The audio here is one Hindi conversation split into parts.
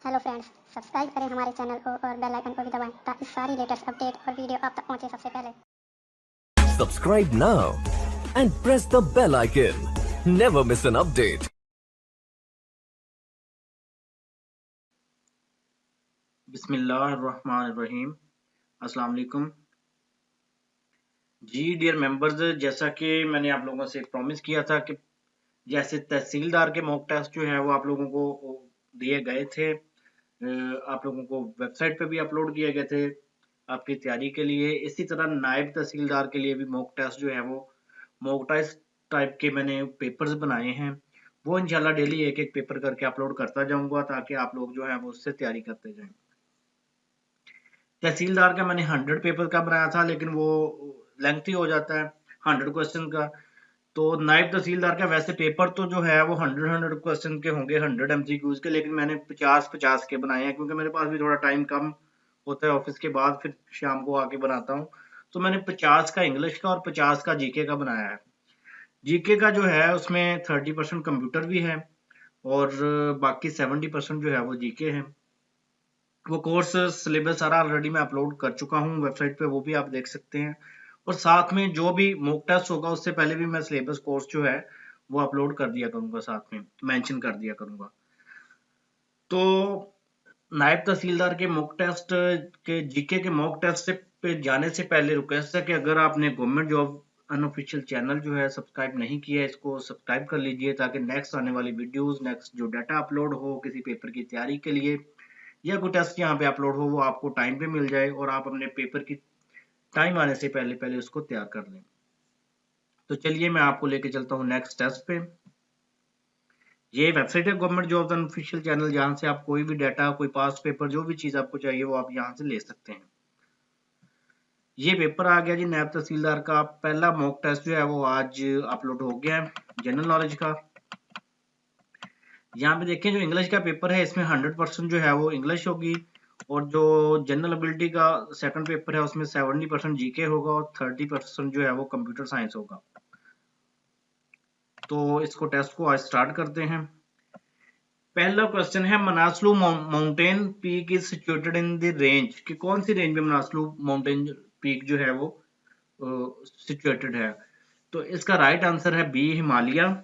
हेलो फ्रेंड्स, सब्सक्राइब करें हमारे चैनल को और बेल आइकन को भी दबाएं ताकि सारी लेटेस्ट अपडेट और वीडियो आप तक पहुंचे सबसे पहले। Subscribe now and press the bell icon. Never miss an update. बिस्मिल्लाहिर्रहमानिर्रहीम। अस्सलाम वालेकुम जी डियर मेंबर्स, जैसा कि मैंने आप लोगों से प्रॉमिस किया था कि जैसे तहसीलदार के मॉक टेस्ट जो है वो आप लोगों को दिए गए थे, आप लोगों को वेबसाइट पे भी अपलोड किए गए थे आपकी तैयारी के लिए। इसी तरह नायब तहसीलदार के लिए भी मॉक टेस्ट जो है वो मॉक टेस्ट टाइप के मैंने पेपर्स बनाए हैं। वो इंशाल्लाह डेली एक एक पेपर करके अपलोड करता जाऊंगा ताकि आप लोग जो है वो उससे तैयारी करते जाएं। तहसीलदार का मैंने 100 पेपर का बनाया था, लेकिन वो लेंथी हो जाता है 100 क्वेश्चन का। तो नायब तहसीलदार का वैसे पेपर तो जो है वो 100 क्वेश्चन के होंगे, 100 एमसीक्यूज के, लेकिन मैंने 50 के बनाए हैं क्योंकि मेरे पास भी थोड़ा टाइम कम होता है ऑफिस के बाद, फिर शाम को आके बनाता हूँ। तो मैंने 50 का इंग्लिश का और 50 का जीके का बनाया है। जीके का जो है उसमें 30% कंप्यूटर भी है और बाकी 70% जो है वो जीके है। वो कोर्स सिलेबस सारा ऑलरेडी मैं अपलोड कर चुका हूँ वेबसाइट पे, वो भी आप देख सकते हैं। और साथ में जो भी मॉक टेस्ट होगा उससे पहले भी मैं सिलेबस कोर्स जो है वो अपलोड कर दिया करूंगा, साथ में मेंशन कर दिया करूंगा। तो नायब तहसीलदार के मॉक टेस्ट के जीके के मॉक टेस्ट से पे जाने से पहले रिक्वेस्ट है कि अगर आपने गवर्नमेंट जॉब अनऑफिशियल चैनल जो है सब्सक्राइब नहीं किया है, इसको सब्सक्राइब कर लीजिए ताकि नेक्स्ट आने वाली वीडियोस, नेक्स्ट जो डाटा अपलोड हो किसी पेपर की तैयारी के लिए या कोई टेस्ट यहाँ पे अपलोड हो वो आपको टाइम पे मिल जाए और आप अपने पेपर की टाइम आने से पहले पहले उसको तैयार कर लें। तो चलिए मैं आपको लेके चलता हूँ नेक्स्ट टेस्ट पे। ये वेबसाइट है गवर्नमेंट जॉब ऑफिशियल चैनल, जहाँ से आप कोई भी डाटा, कोई पास्ट पेपर, जो भी चीज आपको चाहिए वो आप यहाँ से ले सकते हैं। ये पेपर आ गया जी नायब तहसीलदार का पहला मॉक टेस्ट जो है वो आज अपलोड हो गया है जनरल नॉलेज का। यहाँ पे देखें जो इंग्लिश का पेपर है इसमें 100% जो है वो इंग्लिश होगी और जो जनरल एबिलिटी का सेकंड पेपर है उसमें 70% जीके होगा और 30% जो है वो कंप्यूटर साइंस होगा। तो इसको टेस्ट को आज स्टार्ट करते हैं। पहला क्वेश्चन है Manaslu mountain peak is situated in the range, कि कौन सी रेंज में मनासलू माउंटेन पीक जो है वो सिचुएटेड है। तो इसका राइट आंसर है बी, हिमालय।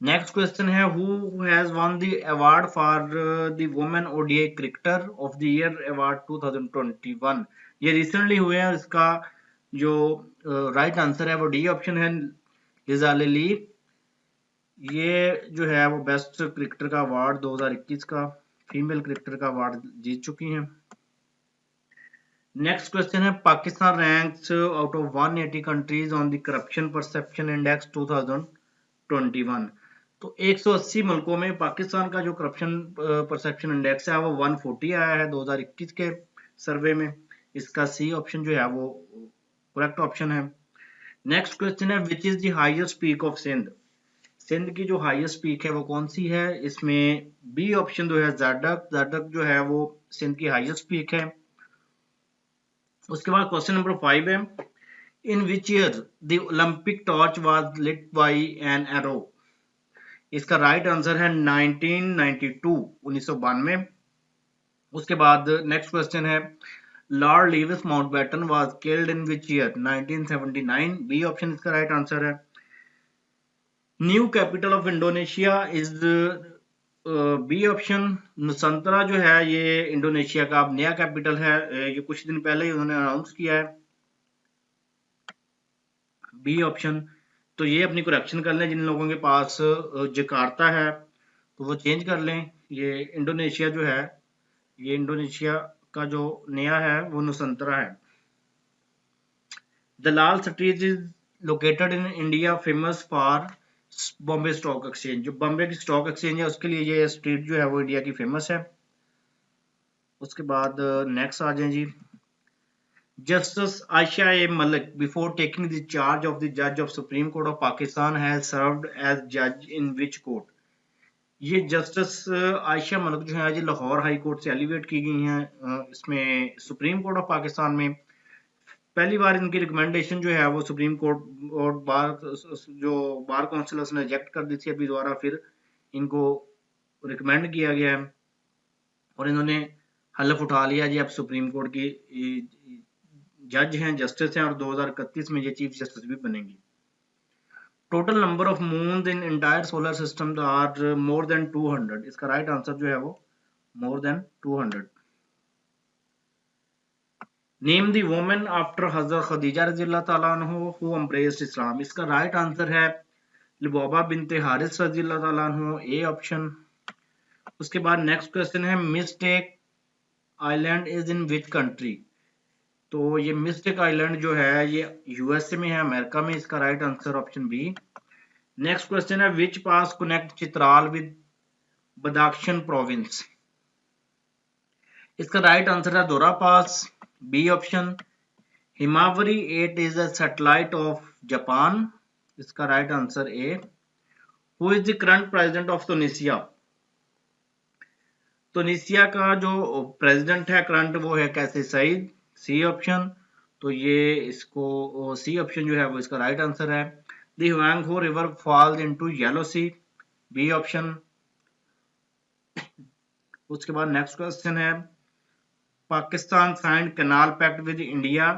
नेक्स्ट क्वेश्चन है who has one the award for the women ODI cricketer of the year award 2021। ये रिसेंटली हुए हैं। इसका जो राइट आंसर है वो डी ऑप्शन है, लिजा ली। ये जो है वो बेस्ट क्रिकेटर का अवार्ड 2021 का फीमेल क्रिकेटर का अवार्ड जीत चुकी हैं। नेक्स्ट क्वेश्चन है Pakistan ranks out of 180 countries on the corruption perception index 2021। तो 180 मुल्कों में पाकिस्तान का जो करप्शन परसेप्शन इंडेक्स है वो 140 आया है 2021 के सर्वे में। इसका सी ऑप्शन जो है वो करेक्ट ऑप्शन है। नेक्स्ट क्वेश्चन है which is the highest peak of Sindh. Sindh की जो हाईएस्ट पीक है वो कौन सी है। इसमें बी ऑप्शन जो है जाडक, जाडक जो है वो सिंध की हाईएस्ट पीक है। उसके बाद क्वेश्चन नंबर 5 है in which year the Olympic torch was lit by an arrow. इसका राइट आंसर है 1992, 1992। उसके बाद नेक्स्ट क्वेश्चन है Lord Louis Mountbatten was killed in which year, 1979। B option इसका राइट आंसर है। New capital of Indonesia is B option. Nusantara जो है ये इंडोनेशिया का अब नया कैपिटल है, ये कुछ दिन पहले ही उन्होंने अनाउंस किया है। B option. तो ये अपनी करेक्शन कर लें, जिन लोगों के पास जकार्ता है तो वो चेंज कर लें। ये इंडोनेशिया जो है, ये इंडोनेशिया का जो नया है वो नुसंतरा है। Dalal Street is located in India famous for Bombay Stock Exchange. जो बॉम्बे की स्टॉक एक्सचेंज है उसके लिए ये स्ट्रीट जो है वो इंडिया की फेमस है। उसके बाद नेक्स्ट आ जाए जी। Justice Ayesha A Malik before taking the charge of the जज of supreme court of Pakistan has served as जज इन विच कोर्ट। ये जस्टिस आयशा मलिक जो है ये लाहौर हाई कोर्ट से एलिवेट की गई हैं इसमें सुप्रीम कोर्ट ऑफ पाकिस्तान में। पहली बार इनकी रिकमेंडेशन जो है वो सुप्रीम कोर्ट और बार काउंसिल ने रिजेक्ट कर दी थी, अभी दोबारा फिर इनको रिकमेंड किया गया है। और इन्होंने हलफ उठा लिया जी, अब सुप्रीम कोर्ट की जज हैं, जस्टिस हैं, और 2031 में ये चीफ जस्टिस भी बनेंगी। Total number of moon in entire solar system are more than 200। इसका राइट आंसर जो है वो more than 200। Name the woman after हजरत खदीजा रज़ियल्लाहु ताला अन्हा हु एम्ब्रेस्ड इस्लाम। इसका राइट आंसर है लुबाबा बिनते हारिस रज़ियल्लाहु ताला अन्हा, ए ऑप्शन। उसके बाद नेक्स्ट क्वेश्चन है mistake island is in which country. तो ये मिस्टेक आइलैंड जो है ये यूएसए में है, अमेरिका में। इसका right answer option B. Next question है which pass connect Chitral with Badakhshan province. इसका राइट आंसर है Dora pass, B option. Himawari 8 is a satellite of Japan. इसका right answer A. Who is the current president of Tunisia. Tunisia का जो प्रेसिडेंट है करंट वो है कैसे सईद, सी ऑप्शन। तो ये इसको सी ऑप्शन जो है वो इसका राइट आंसर है। The Huangho river falls into Yellow Sea, B option. उसके बाद नेक्स्ट क्वेश्चन है Pakistan signed canal pact with India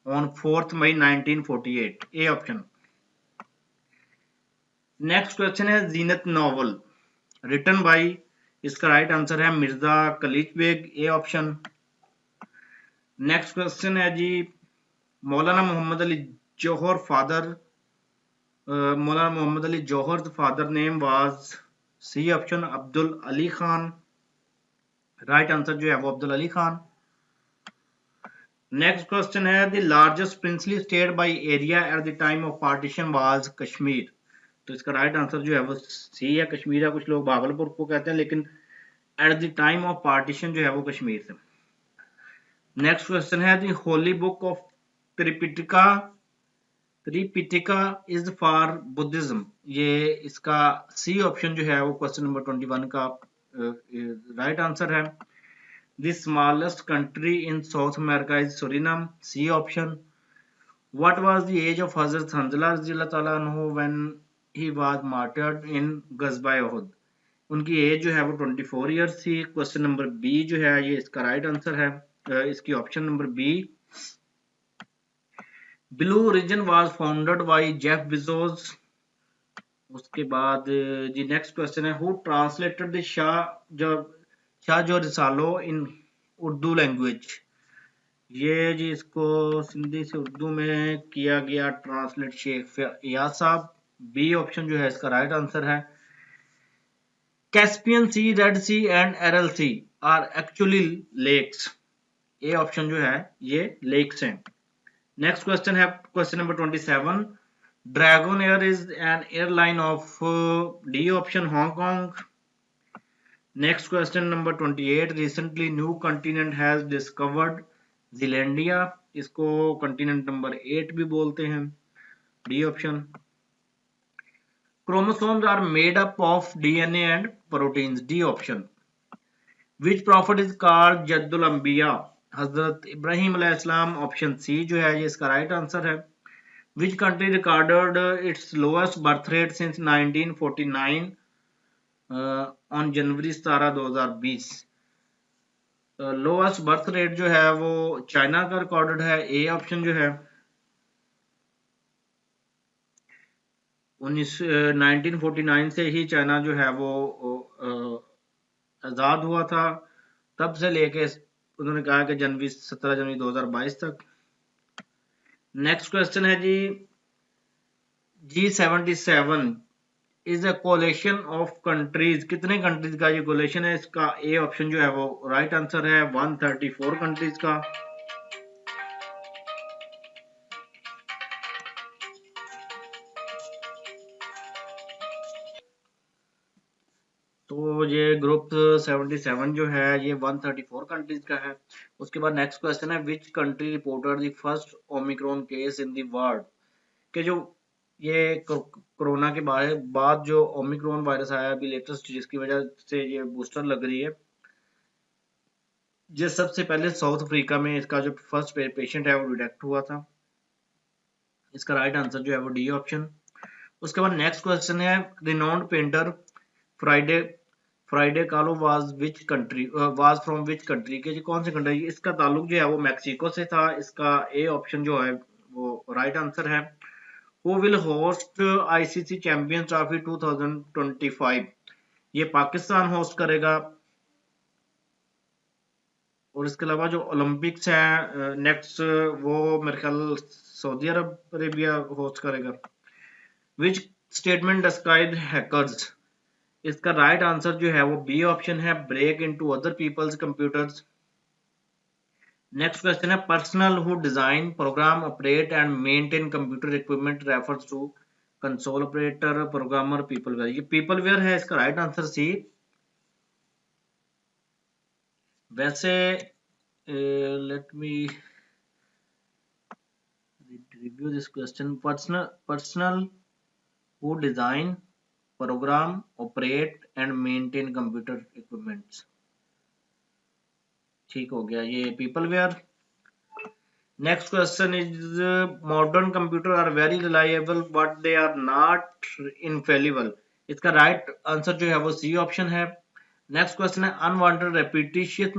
on 4 May 1948, A option. Next question है जीनत नॉवल रिटन बाय। इसका राइट आंसर है Mirza Kalich Beg, A option. Next question है जी Maulana Mohammad Ali Jauhar father, Maulana Mohammad Ali Jauhar father name was, C option Abdul Ali Khan. Right answer जो है वो अब्दुल अली खान। नेक्स्ट क्वेश्चन है the largest princely state by area at the time of partition was Kashmir. तो इसका राइट आंसर जो है वो सी है, कश्मीर है। कुछ लोग भागलपुर को कहते हैं, लेकिन at the time of partition जो है वो कश्मीर से। नेक्स्ट क्वेश्चन है the holy book of Tripitaka, Tripitaka is for Buddhism. ये इसका सी ऑप्शन जो है वो क्वेश्चन नंबर 21 का राइट आंसर है। The smallest country in South America is Suriname, C option. What was the age of हजरत हंजला रज़ियल्लाहु ताला अन्हु when he was martyred in गज़वा उहद। उनकी एज जो है वो 24 इयर्स थी। क्वेश्चन नंबर बी जो है ये इसका राइट आंसर है, इसकी option number B. Blue Origin was founded by Jeff Bezos. उसके बाद जी नेक्स्ट क्वेश्चन है who translated the Shah Jo Risalo in Urdu language. ये जी इसको सिंधी से उर्दू में किया गया ट्रांसलेट शेख याद साहब, बी ऑप्शन जो है इसका राइट आंसर है। Caspian Sea, Red Sea and Aral Sea are actually lakes, A option जो है ये लेक्स हैं। नेक्स्ट क्वेश्चन है question number 27। Dragon Air is an airline of, D option Hong Kong. Next question number 28। Recently new continent has discovered Zealandia. इसको कंटिनेंट नंबर 8 भी बोलते हैं, D option. Chromosomes are made up of DNA and proteins, D option. Which prophet is called Jaddul Anbiya? हजरत इब्राहिम अलैहिस्सलाम, ऑप्शन सी जो है ये इसका राइट आंसर है। Which country recorded its lowest birth rate since 1949 on January 17, 2020? Lowest birth rate जो है वो चाइना का रिकॉर्डेड है, ए ऑप्शन जो है। 1949 से ही चाइना जो है वो आज़ाद हुआ था, तब से लेके उन्होंने कहा कि 17 जनवरी 2022 तक। नेक्स्ट क्वेश्चन है जी G77 is a coalition of countries. कितने कंट्रीज का ये कोलेशन है? इसका ए ऑप्शन जो है वो राइट आंसर है 134 कंट्रीज का। तो ये ग्रुप 77 जो है ये 134 कंट्रीज का है। उसके बाद नेक्स्ट क्वेश्चन है which country reported the first Omicron case in the world. कि जो ये कोरोना के बाद जो ओमिक्रॉन वायरस आया अभी लेटेस्ट, जिसकी वजह से ये बूस्टर लग रही है, ये सबसे पहले साउथ अफ्रीका में इसका जो फर्स्ट पेशेंट है वो डिटेक्ट हुआ था। इसका राइट आंसर जो है वो डी ऑप्शन। उसके बाद नेक्स्ट क्वेश्चन है रिनाउंड पेंटर फ्राइडे कालो was which country, was from which country, के जी कौन सी कंट्री, इसका ताल्लुक जो है वो मैक्सिको से था। इसका ए ऑप्शन जो है वो राइट आंसर है। Who will host ICC champions trophy 2025, ये पाकिस्तान होस्ट करेगा। और इसके अलावा जो ओलंपिक्स है नेक्स्ट, वो मेरे ख्याल सऊदी अरेबिया होस्ट करेगा। विच स्टेटमेंट डिस्क्राइब हैकर्स, इसका राइट आंसर जो है वो बी ऑप्शन है, break into other peoples computers. Next question है personnel who design program operate and maintain computer equipment refers to console operator programmer peopleware, ये पीपलवेयर है, इसका राइट आंसर सी। वैसे let me review this question, personnel who design program operate and maintain computer equipments, ठीक हो गया, ये peopleware. Next question is modern computer are very reliable but they are not infallible, इसका राइट आंसर जो है वो सी ऑप्शन है। नेक्स्ट क्वेश्चन है unwanted repetitious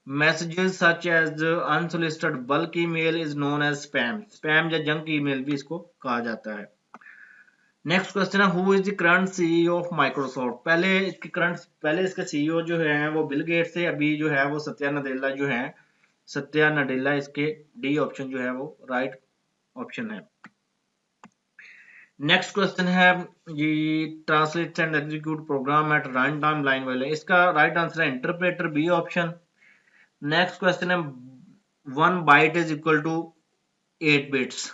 messages such as unsolicited bulk email is known as spam, spam या जंक ईमेल भी इसको कहा जाता है। नेक्स्ट क्वेश्चन है who is the current CEO of Microsoft, पहले इसके सीईओ जो है वो बिल गेट्स थे, अभी जो है वो सत्या नडेला, इसके डी ऑप्शन जो है वो राइट ऑप्शन है। नेक्स्ट क्वेश्चन है ये translate and execute program at run time line वाले, इसका राइट आंसर है interpreter, B option. Next question है 1 byte is equal to 8 bits,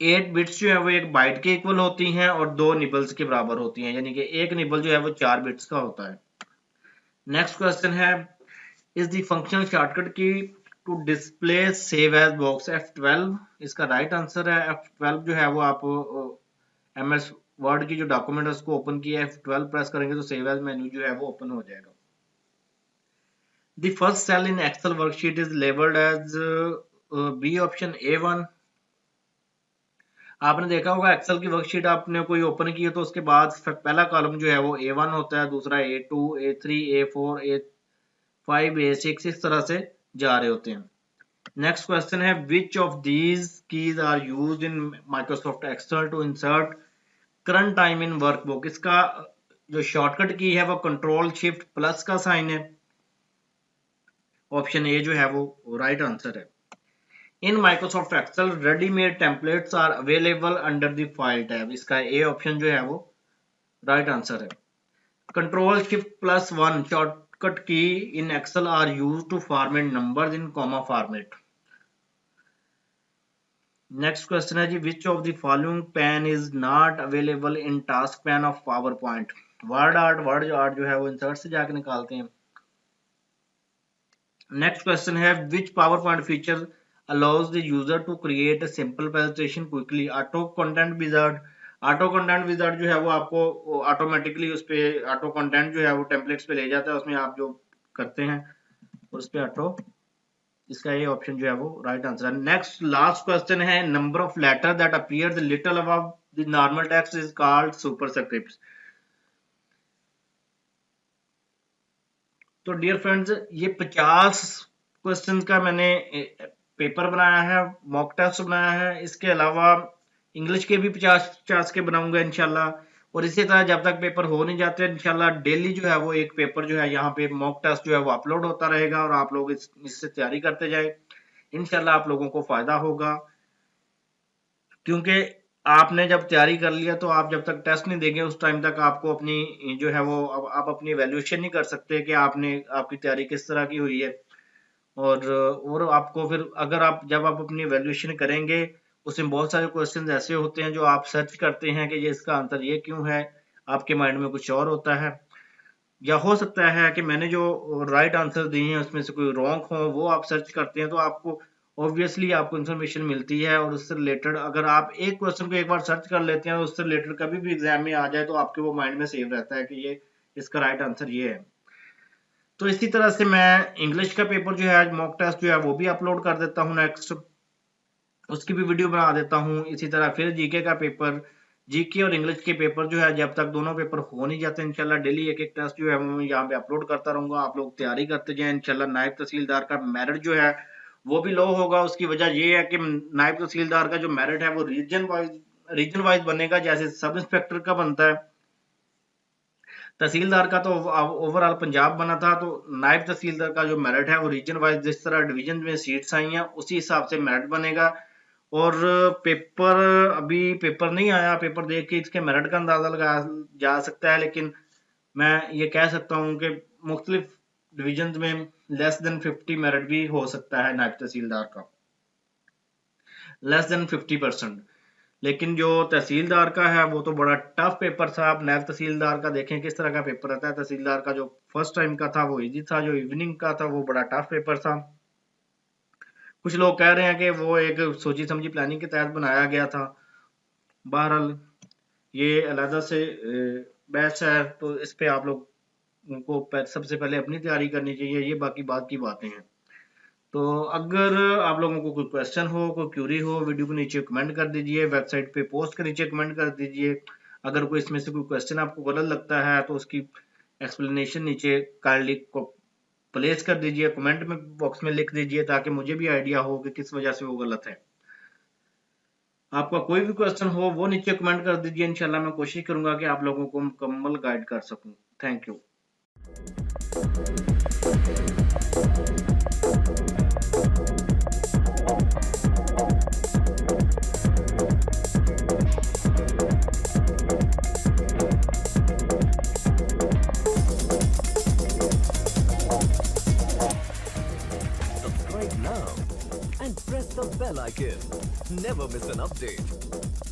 8 bits जो है वो एक बाइट के इक्वल होती हैं और 2 निबल्स के बराबर होती हैं, यानी कि एक निबल जो है वो 4 बिट्स का होता है। नेक्स्ट क्वेश्चन है is the functional shortcut key to display save as box F12, इसका राइट आंसर है F12 जो है वो आप MS वर्ड की जो डॉक्यूमेंट है उसको ओपन किया F12 प्रेस करेंगे तो सेव एज मेन्यू जो है वो ओपन हो जाएगा। The first cell in Excel worksheet is labelled as B option A1, आपने देखा होगा एक्सेल की वर्कशीट आपने कोई ओपन की है तो उसके बाद पहला कॉलम जो है वो A1 होता है, दूसरा A2, A3, A4, A5, A6 इस तरह से जा रहे होते हैं। नेक्स्ट क्वेश्चन है which of these keys are used in Microsoft Excel to insert current time in workbook, इसका जो शॉर्टकट की है वो कंट्रोल शिफ्ट प्लस का साइन है, ऑप्शन ए जो है वो राइट आंसर है। In Microsoft Excel readymade templates are available under the file tab, इसका ए ऑप्शन जो है वो राइट आंसर है। Control shift plus 1 shortcut key in Excel are used to format numbers in comma format. Next question है जी which of the following pane is not available in task pane of PowerPoint, WordArt जो है वो इंसर्ट से जाकर निकालते हैं। नेक्स्ट क्वेश्चन है which power point feature allows the user to create a simple presentation quickly, auto content wizard जो है वो आपको ऑटोमेटिकली उस पे ऑटो कंटेंट जो है वो टेम्पलेट्स पे ले जाता है, उसमें आप जो करते हैं उस पे ऑटो, इसका ये ऑप्शन जो है वो राइट आंसर है। नेक्स्ट लास्ट क्वेश्चन है number of letter that appear the little above the normal text is called superscripts. तो डियर फ्रेंड्स ये 50 क्वेश्चन का मैंने पेपर बनाया है, मॉक टेस्ट बनाया है, इसके अलावा इंग्लिश के भी 50 के बनाऊंगा इंशाल्लाह। और इसी तरह जब तक पेपर हो नहीं जाते इंशाल्लाह डेली जो है वो एक पेपर जो है यहाँ पे मॉक टेस्ट जो है वो अपलोड होता रहेगा और आप लोग इससे तैयारी करते जाए, इंशाल्लाह आप लोगों को फायदा होगा। क्योंकि आपने जब तैयारी कर लिया तो आप जब तक टेस्ट नहीं देंगे उस टाइम तक आपको अपनी जो है वो आप अपनी वैल्यूएशन नहीं कर सकते कि आपकी तैयारी किस तरह की हुई है। और आपको फिर अगर जब आप अपनी वैल्यूएशन करेंगे उसमें बहुत सारे क्वेश्चन ऐसे होते हैं जो आप सर्च करते हैं कि ये इसका आंसर ये क्यों है, आपके माइंड में कुछ और होता है, या हो सकता है कि मैंने जो राइट आंसर दिए हैं उसमें से कोई रॉन्ग हो, वो आप सर्च करते हैं तो आपको ऑब्वियसली आपको इन्फॉर्मेशन मिलती है। और उससे रिलेटेड अगर आप एक क्वेश्चन को एक बार सर्च कर लेते हैं उससे रिलेटेड कभी भी एग्जाम में आ जाए तो आपके वो माइंड में सेव रहता है कि ये इसका राइट आंसर ये है। तो इसी तरह से मैं इंग्लिश का पेपर जो है आज मॉक टेस्ट जो है वो भी अपलोड कर देता हूँ नेक्स्ट, उसकी भी वीडियो बना देता हूँ। इसी तरह फिर जीके का पेपर जीके और इंग्लिश के पेपर जो है जब तक दोनों पेपर हो नहीं जाते इंशाल्लाह डेली एक एक टेस्ट जो है मैं यहाँ पे अपलोड करता रहूंगा। आप लोग तैयारी करते जाएं। इंशाल्लाह नायब तहसीलदार का मेरिट जो है वो भी लो होगा। उसकी वजह ये है कि नायब तहसीलदार का जो मेरिट है वो रीजन वाइज बनेगा, जैसे सब इंस्पेक्टर का बनता है। तहसीलदार का तो ओवरऑल पंजाब बना था, तो नायब तहसीलदार का जो मेरिट है वो रीजन वाइज जिस तरह डिवीजन में सीट्स आई हैं उसी हिसाब से मेरिट बनेगा। और पेपर अभी पेपर नहीं आया, पेपर देख के इसके मेरिट का अंदाजा लगाया जा सकता है, लेकिन मैं ये कह सकता हूँ कि मुख्तलिफ डिवीजन में लेस देन 50 मेरिट भी हो सकता है नायब तहसीलदार का, लेस देन 50%। लेकिन जो तहसीलदार का है वो तो बड़ा टफ पेपर था। आप नायब तहसीलदार का देखें किस तरह का पेपर आता है। तहसीलदार का जो फर्स्ट टाइम का था वो इजी था, जो इवनिंग का था वो बड़ा टफ पेपर था। कुछ लोग कह रहे हैं कि वो एक सोची समझी प्लानिंग के तहत बनाया गया था। बहरहाल ये अलग से बहस है, तो इस पे आप लोग को सबसे पहले अपनी तैयारी करनी चाहिए, ये बाकी बात की बातें हैं। तो अगर आप लोगों को कोई क्वेश्चन हो, कोई क्यूरी हो, वीडियो को नीचे कमेंट कर दीजिए, वेबसाइट पे पोस्ट के नीचे कमेंट कर दीजिए। अगर कोई इसमें से कोई क्वेश्चन आपको गलत लगता है तो उसकी एक्सप्लेनेशन नीचे काइंडली प्लेस कर दीजिए, कमेंट में बॉक्स में लिख दीजिए, ताकि मुझे भी आइडिया हो कि किस वजह से वो गलत है। आपका कोई भी क्वेश्चन हो वो नीचे कमेंट कर दीजिए। इंशाल्लाह मैं कोशिश करूंगा कि आप लोगों को मुकम्मल गाइड कर सकूं। Thank you. Subscribe now and press the bell icon. Never miss an update.